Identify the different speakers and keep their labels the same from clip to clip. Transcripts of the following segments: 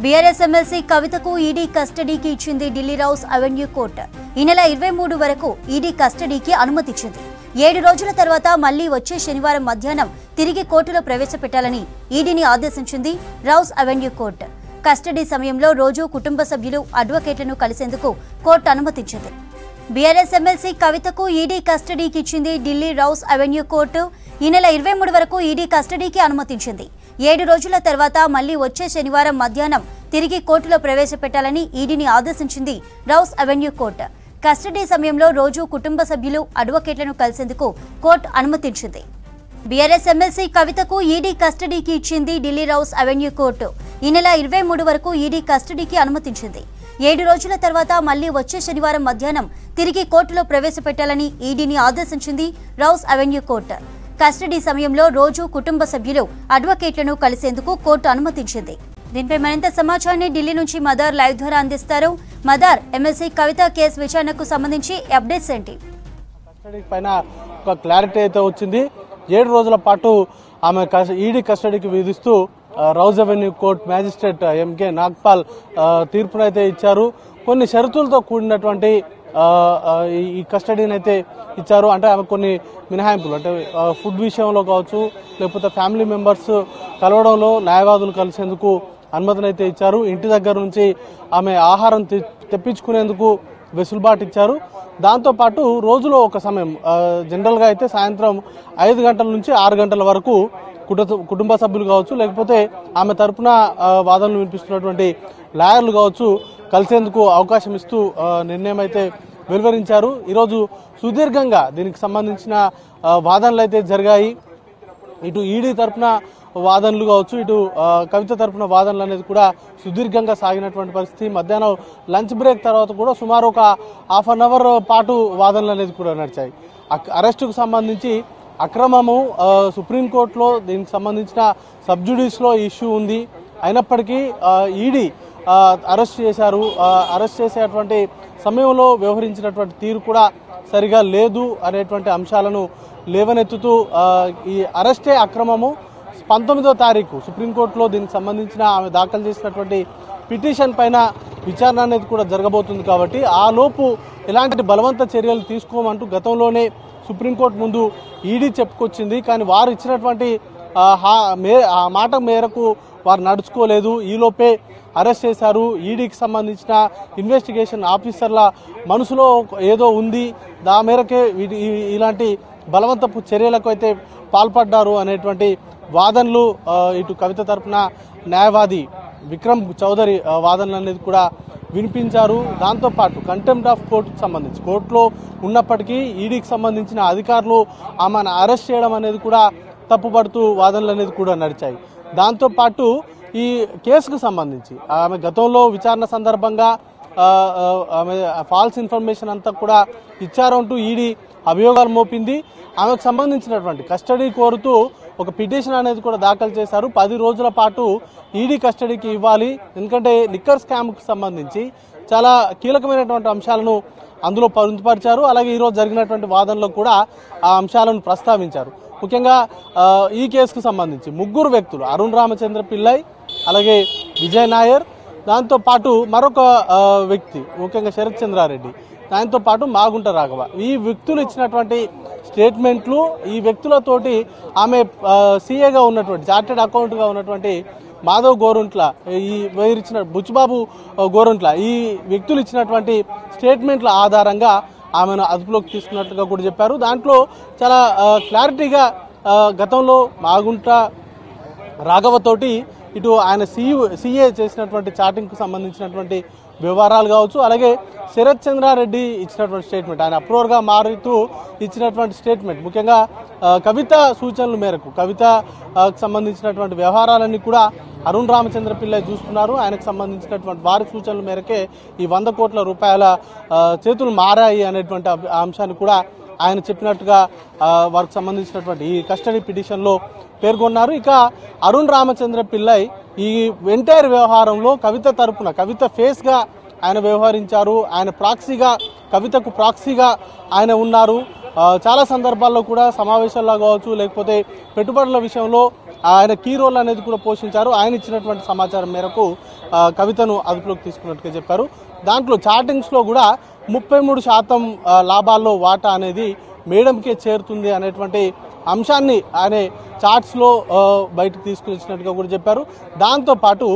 Speaker 1: BRS MLC కవితకు ED కస్టడీకి ఇచ్చింది ఢిల్లీ రౌస్ అవెన్యూ కోర్టు. ఈ నెల 23 వరకు ఈడీ కస్టడీకి అనుమతిచ్చింది. 7 రోజుల తర్వాత మళ్లీ వచ్చే శనివారం మధ్యాహ్నం తిరిగి కోర్టులో ప్రవేశపెట్టాలని ఈడీని ఆదేశించింది రౌస్ అవెన్యూ కోర్టు. కస్టడీ సమయంలో రోజు కుటుంబ సభ్యులు అడ్వకేట్లను కలిసేందుకు కోర్టు అనుమతించింది. బీఆర్ఎస్ ఎమ్మెల్సీ కవితకు ఈడీ కస్టడీకి ఇచ్చింది ఢిల్లీ రౌస్ అవెన్యూ కోర్టు. ఈ నెల 23 వరకు ఈడీ కస్టడీకి అనుమతించింది. 7 రోజుల తర్వాత మళ్లీ వచ్చే శనివారం మధ్యాహ్నం తిరిగి కోర్టులో ప్రవేశపెట్టాలని ఈడీని ఆదేశించింది రౌస్ అవెన్యూ కోర్టు. కస్టడీ సమయంలో రోజు కుటుంబ సభ్యులు అడ్వకేట్లను కలిసేందుకు కోర్టు అనుమతించింది. బీఆర్ఎస్ ఎమ్మెల్సీ కవితకు ఈడీ కస్టడీకి ఇచ్చింది ఢిల్లీ రౌస్ అవెన్యూ కోర్టు. ఈ నెల 23 వరకు ఈడీ కస్టడీకి అనుమతించింది. 7 రోజుల తర్వాత మళ్లీ వచ్చే శనివారం మధ్యాహ్నం తిరిగి కోర్టులో ప్రవేశపెట్టాలని ఈడీని ఆదేశించింది రౌస్ అవెన్యూ కోర్టు. కస్టడీ సమయంలో రోజు కుటుంబ సభ్యులు అడ్వకేట్లను కలిసేందుకు కోర్టు అనుమతించింది. దీనిపై మరింత సమాచారాన్ని ఢిల్లీ నుంచి మదార్ లైవ్ ద్వారా అందిస్తారు. మదార్, ఎమ్మెల్సీ కవిత కేసు విచారణకు సంబంధించి అప్డేట్స్ ఏంటి?
Speaker 2: కస్టడీ పైన ఒక క్లారిటీ అయితే వచ్చింది. 7 రోజుల పాటు ఆమె ఈడీ కస్టడీకి విధిస్తూ Rouse Avenue court magistrate M K Nagpal తీర్పునైతే ఇచ్చారు. కొన్ని షరతులతో కూడినటువంటి ఈ కస్టడీని అయితే ఇచ్చారు. అంటే ఆమె కొన్ని మినహాయింపులు, అంటే ఫుడ్ విషయంలో కావచ్చు, లేకపోతే ఫ్యామిలీ మెంబర్స్ కలవడంలో న్యాయవాదులు కలిసేందుకు అనుమతిని అయితే ఇచ్చారు. ఇంటి దగ్గర నుంచి ఆమె ఆహారం తెప్పించుకునేందుకు వెసులుబాటు ఇచ్చారు. దాంతోపాటు రోజులో ఒక సమయం, జనరల్గా అయితే సాయంత్రం 5 గంటల నుంచి 6 గంటల వరకు కుటుంబ సభ్యులు కావచ్చు, లేకపోతే ఆమె తరపున వాదనలు వినిపిస్తున్నటువంటి లాయర్లు కావచ్చు కలిసేందుకు అవకాశం ఇస్తూ నిర్ణయం అయితే వెలువరించారు. ఈరోజు సుదీర్ఘంగా దీనికి సంబంధించిన వాదనలు అయితే జరిగాయి. ఇటు ఈడీ తరపున వాదనలు కావచ్చు, ఇటు కవిత తరపున వాదనలు అనేది కూడా సుదీర్ఘంగా సాగినటువంటి పరిస్థితి. మధ్యాహ్నం లంచ్ బ్రేక్ తర్వాత కూడా సుమారు ఒక ½ అన్ అవర్ పాటు వాదనలు అనేది కూడా నడిచాయి. అరెస్టుకు సంబంధించి అక్రమము సుప్రీంకోర్టులో దీనికి సంబంధించిన సబ్జుడిస్లో ఇష్యూ ఉంది. అయినప్పటికీ ఈడీ అరెస్ట్ చేశారు. అరెస్ట్ చేసేటువంటి సమయంలో వ్యవహరించినటువంటి తీరు కూడా సరిగా లేదు అనేటువంటి అంశాలను లేవనెత్తుతూ ఈ అరెస్టే అక్రమము, 19వ తారీఖు సుప్రీంకోర్టులో దీనికి సంబంధించిన ఆమె దాఖలు చేసినటువంటి పిటిషన్ పైన విచారణ అనేది కూడా జరగబోతుంది. కాబట్టి ఆ లోపు ఎలాంటి బలవంత చర్యలు తీసుకోమంటూ గతంలోనే సుప్రీంకోర్టు ముందు ఈడీ చెప్పుకొచ్చింది. కానీ వారు ఇచ్చినటువంటి ఆ మాట మేరకు వారు నడుచుకోలేదు. ఈలోపే అరెస్ట్ చేశారు. ఈడీకి సంబంధించిన ఇన్వెస్టిగేషన్ ఆఫీసర్ల మనసులో ఏదో ఉంది, దా మేరకే ఇలాంటి బలవంతపు చర్యలకు అయితే పాల్పడ్డారు అనేటువంటి వాదనలు ఇటు కవిత తరపున న్యాయవాది విక్రమ్ చౌదరి వాదనలు అనేది కూడా వినిపించారు. దాంతోపాటు కంటెంప్ట్ ఆఫ్ కోర్టుకు సంబంధించి కోర్టులో ఉన్నప్పటికీ ఈడీకి సంబంధించిన అధికారులు ఆమెను అరెస్ట్ చేయడం అనేది కూడా తప్పుపడుతూ వాదనలు అనేది కూడా నడిచాయి. దాంతోపాటు ఈ కేసుకు సంబంధించి ఆమె గతంలో విచారణ సందర్భంగా ఆమె ఫాల్స్ ఇన్ఫర్మేషన్ అంతా కూడా ఇచ్చారంటూ ఈడీ అభియోగాలు మోపింది. ఆమెకు సంబంధించినటువంటి కస్టడీ కోరుతూ ఒక పిటిషన్ అనేది కూడా దాఖలు చేశారు. 10 రోజుల పాటు ఈడీ కస్టడీకి ఇవ్వాలి. ఎందుకంటే లిక్కర్ స్కామ్కు సంబంధించి చాలా కీలకమైనటువంటి అంశాలను అందులో పొందుపరిచారు. అలాగే ఈరోజు జరిగినటువంటి వాదనలో కూడా ఆ అంశాలను ప్రస్తావించారు. ముఖ్యంగా ఈ కేసుకు సంబంధించి 3 వ్యక్తులు, అరుణ్ రామచంద్ర పిల్లై, అలాగే విజయ్ నాయర్, దాంతోపాటు మరొక వ్యక్తి ముఖ్యంగా శరత్ చంద్రారెడ్డి, దాంతోపాటు మాగుంట రాఘవ, ఈ వ్యక్తులు ఇచ్చినటువంటి స్టేట్మెంట్లు, ఈ వ్యక్తులతోటి ఆమె సీఏగా ఉన్నటువంటి చార్టెడ్ అకౌంట్గా ఉన్నటువంటి మాధవ్ గోరుంట్ల, ఈ వేరిచ్చిన బుచ్చిబాబు గోరుంట్ల, ఈ వ్యక్తులు ఇచ్చినటువంటి స్టేట్మెంట్ల ఆధారంగా ఆమెను అదుపులోకి తీసుకున్నట్లుగా కూడా చెప్పారు. దాంట్లో చాలా క్లారిటీగా గతంలో మాగుంట రాఘవతోటి ఇటు ఆయన సీఏ చేసినటువంటి చాటింగ్కు సంబంధించినటువంటి వ్యవహారాలు కావచ్చు, అలాగే శరత్ చంద్రారెడ్డి ఇచ్చినటువంటి స్టేట్మెంట్, ఆయన అప్రూవర్గా మారుతూ ఇచ్చినటువంటి స్టేట్మెంట్, ముఖ్యంగా కవిత సూచనల మేరకు కవితకు సంబంధించినటువంటి వ్యవహారాలన్నీ కూడా అరుణ్ రామచంద్ర పిల్లై చూస్తున్నారు. ఆయనకు సంబంధించినటువంటి వారి సూచనల మేరకే ఈ 100 కోట్ల రూపాయల చేతులు మారాయి అనేటువంటి అంశాన్ని కూడా ఆయన చెప్పినట్టుగా వారికి సంబంధించినటువంటి ఈ కస్టడీ పిటిషన్లో పేర్కొన్నారు. ఇక అరుణ్ రామచంద్ర పిల్లై ఈ ఎంటైర్ వ్యవహారంలో కవిత తరపున, కవిత ఫేస్గా ఆయన వ్యవహరించారు. ఆయన ప్రాక్సీగా, కవితకు ప్రాక్సీగా ఆయన ఉన్నారు. చాలా సందర్భాల్లో కూడా సమావేశాల్లో కావచ్చు, లేకపోతే పెట్టుబడుల విషయంలో ఆయన కీ రోల్ అనేది కూడా పోషించారు. ఆయన ఇచ్చినటువంటి సమాచారం మేరకు కవితను అదుపులోకి తీసుకున్నట్టుగా చెప్పారు. దాంట్లో చాటింగ్స్లో కూడా 33% లాభాల్లో వాటా అనేది మేడంకే చేరుతుంది అనేటువంటి అంశాన్ని ఆయన చాట్స్లో బయటకు తీసుకొచ్చినట్టుగా కూడా చెప్పారు. దాంతోపాటు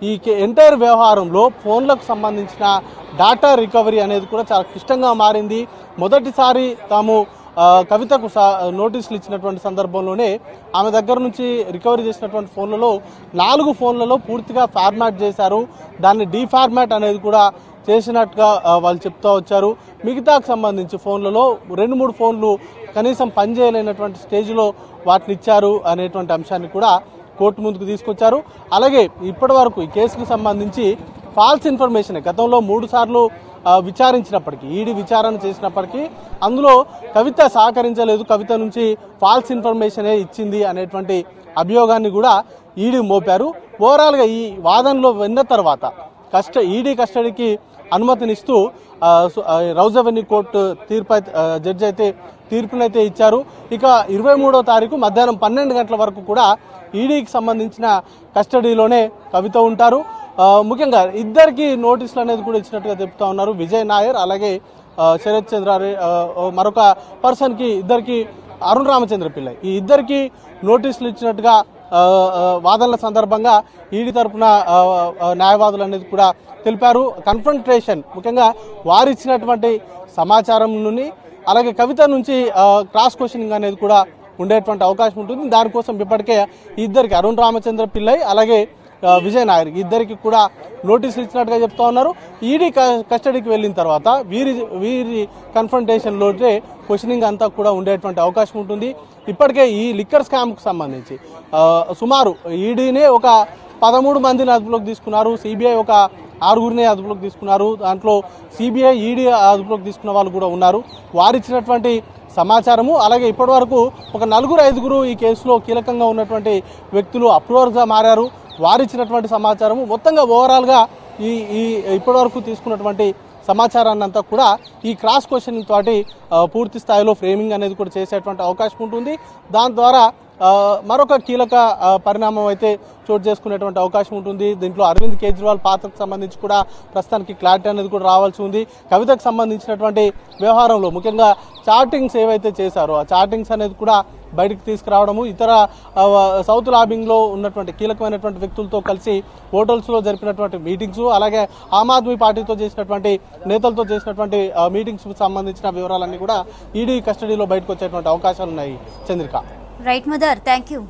Speaker 2: ఈ ఎంటైర్ వ్యవహారంలో ఫోన్లకు సంబంధించిన డాటా రికవరీ అనేది కూడా చాలా క్లిష్టంగా మారింది. మొదటిసారి తాము కవితకు నోటీసులు ఇచ్చినటువంటి సందర్భంలోనే ఆమె దగ్గర నుంచి రికవరీ చేసినటువంటి ఫోన్లలో 4 ఫోన్లలో పూర్తిగా ఫార్మాట్ చేశారు. దాన్ని డీఫార్మాట్ అనేది కూడా చేసినట్టుగా వాళ్ళు చెప్తూ వచ్చారు. మిగతాకు సంబంధించి ఫోన్లలో 2-3 ఫోన్లు కనీసం పనిచేయలేనటువంటి స్టేజ్లో వాటిని ఇచ్చారు అనేటువంటి అంశాన్ని కూడా కోర్టు ముందుకు తీసుకొచ్చారు. అలాగే ఇప్పటి వరకు ఈ కేసుకు సంబంధించి ఫాల్స్ ఇన్ఫర్మేషన్ గతంలో 3 సార్లు విచారించినప్పటికీ ఈడీ విచారణ చేసినప్పటికీ అందులో కవిత సహకరించలేదు, కవిత నుంచి ఫాల్స్ ఇన్ఫర్మేషనే ఇచ్చింది అనేటువంటి అభియోగాన్ని కూడా ఈడీ మోపారు. ఓవరాల్గా ఈ వాదనలో విన్న తర్వాత ఈడీ కస్టడీకి అనుమతినిస్తూ రౌజ్ అవెన్యూ కోర్టు జడ్జి అయితే తీర్పునైతే ఇచ్చారు. ఇక 23వ తారీఖు మధ్యాహ్నం 12 గంటల వరకు కూడా ఈడీకి సంబంధించిన కస్టడీలోనే కవిత ఉంటారు. ముఖ్యంగా ఇద్దరికి నోటీసులు అనేది కూడా ఇచ్చినట్టుగా చెప్తా ఉన్నారు. విజయ్ నాయర్ అలాగే శరత్ చంద్ర మరొక పర్సన్కి ఇద్దరికి అరుణ్ రామచంద్ర పిల్లై ఈ ఇద్దరికి నోటీసులు ఇచ్చినట్టుగా వాదనల సందర్భంగా ఈడీ తరపున న్యాయవాదులు అనేది కూడా తెలిపారు. కన్ఫ్రంటేషన్ ముఖ్యంగా వారు ఇచ్చినటువంటి సమాచారం నుండి అలాగే కవిత నుంచి క్రాస్ క్వశ్చనింగ్ అనేది కూడా ఉండేటువంటి అవకాశం ఉంటుంది. దానికోసం ఇప్పటికే ఇద్దరికి అరుణ్ రామచంద్ర పిల్లై అలాగే విజయ్ నాయర్ ఇద్దరికి కూడా నోటీసులు ఇచ్చినట్టుగా చెప్తా ఉన్నారు. ఈడీ కస్టడీకి వెళ్ళిన తర్వాత వీరి కన్ఫ్రంటేషన్లోనే క్వశ్చనింగ్ అంతా కూడా ఉండేటువంటి అవకాశం ఉంటుంది. ఇప్పటికే ఈ లిక్కర్ స్కామ్కు సంబంధించి సుమారు ఈడీనే ఒక 13 మందిని అదుపులోకి తీసుకున్నారు. సిబిఐ ఒక 6గురిని అదుపులోకి తీసుకున్నారు. దాంట్లో సిబిఐ ఈడీ అదుపులోకి తీసుకున్న వాళ్ళు కూడా ఉన్నారు. వారిచ్చినటువంటి సమాచారము అలాగే ఇప్పటి వరకు ఒక 4-5 ఈ కేసులో కీలకంగా ఉన్నటువంటి వ్యక్తులు అప్రూవర్గా మారారు. వారిచ్చినటువంటి సమాచారము మొత్తంగా ఓవరాల్గా ఈ ఇప్పటి వరకు తీసుకున్నటువంటి సమాచారాన్ని అంతా కూడా ఈ క్రాస్ క్వశ్చనింగ్ తోటి పూర్తి స్థాయిలో ఫ్రేమింగ్ అనేది కూడా చేసేటువంటి అవకాశం ఉంటుంది. దాని ద్వారా మరొక కీలక పరిణామం అయితే చోటు చేసుకునేటువంటి అవకాశం ఉంటుంది. దీంట్లో అరవింద్ కేజ్రీవాల్ పాత్రకు సంబంధించి కూడా ప్రస్తుతానికి క్లారిటీ అనేది కూడా రావాల్సి ఉంది. కవితకు సంబంధించినటువంటి వ్యవహారంలో ముఖ్యంగా చాటింగ్స్ ఏవైతే చేశారో ఆ చాటింగ్స్ అనేది కూడా బయటకు తీసుకురావడము, ఇతర సౌత్ లాబింగ్లో ఉన్నటువంటి కీలకమైనటువంటి వ్యక్తులతో కలిసి హోటల్స్లో జరిపినటువంటి మీటింగ్స్ అలాగే ఆమ్ ఆద్మీ పార్టీతో చేసినటువంటి నేతలతో చేసినటువంటి మీటింగ్స్కి సంబంధించిన వివరాలన్నీ కూడా ఈడీ కస్టడీలో బయటకు వచ్చేటువంటి అవకాశాలు ఉన్నాయి. Chandrika.
Speaker 1: Right mother, thank you.